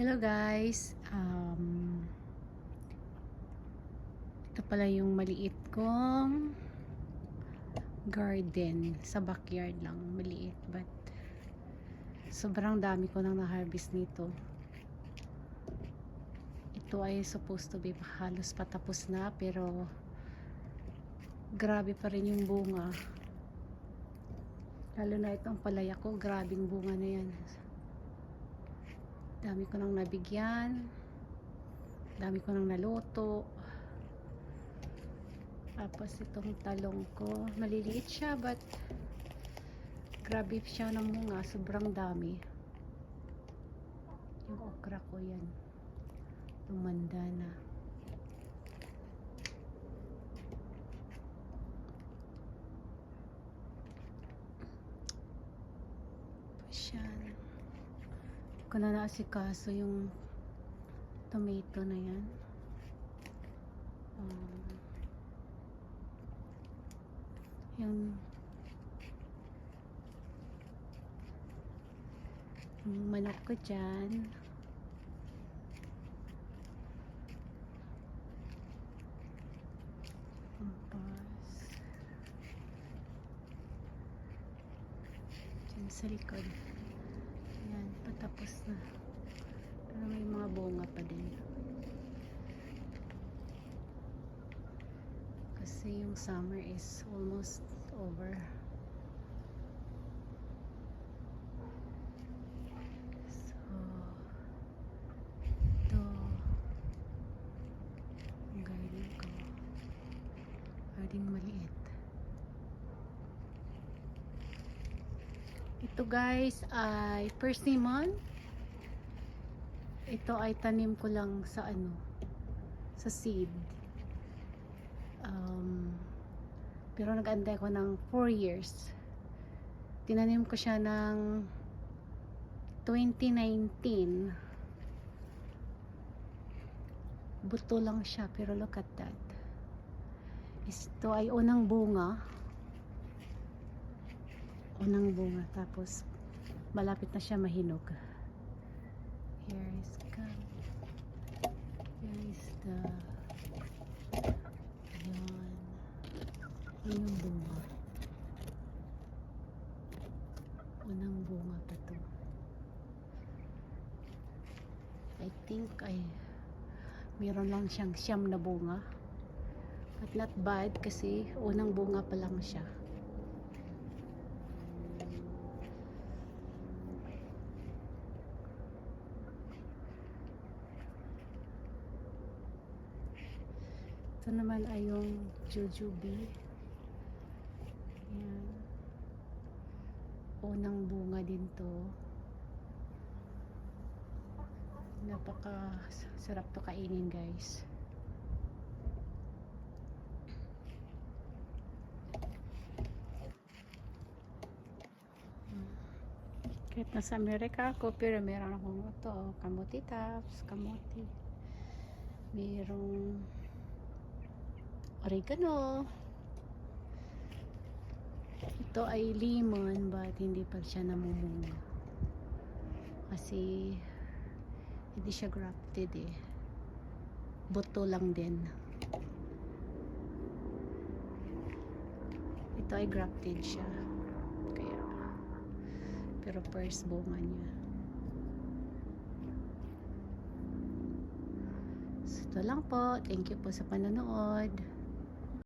Hello guys, ito pala yung maliit kong garden sa backyard lang, maliit but sobrang dami ko nang na-harvest nito. Ito ay supposed to be halos patapos na pero grabe pa rin yung bunga, lalo na itong palaya ko, grabing bunga na yan. Dami ko nang nabigyan, dami ko nang naluto. Tapos itong talong ko, maliliit siya but grabe siya ng bunga, sobrang dami. Yung okra ko yan, tumanda na. Yan, ko na naasikaso yung tomato na yan. Yung manok ko dyan. Tapos dyan sa likod. Ayan, patapos na. Pero may mga bunga pa din. Kasi yung summer is almost over. So, ito ang garden ko. Garden maliit. Ito guys ay persimmon. Ito ay tanim ko lang sa sa seed. Pero nag-antay ko ng 4 years. Tinanim ko siya ng 2019. Buto lang siya pero look at that. Ito ay unang bunga. Unang bunga, tapos malapit na siya mahinog. Here is the yun yung bunga. Unang bunga pa to. I think mayroon lang siyang 9 na bunga, but not bad kasi unang bunga pa lang siya. Ito naman ay yung jujube. Ayan. Unang bunga din to. Napaka sarap to kainin guys. Kahit nasa Amerika ako, pero meron akong ito, kamuti tops, kamuti. Merong oregano. Ito ay lemon but hindi pa siya namumunga. Kasi hindi siya grafted eh. Buto lang din. Ito ay grafted siya. Kaya pero first bunga niya. So, ito lang po. Thank you po sa panonood.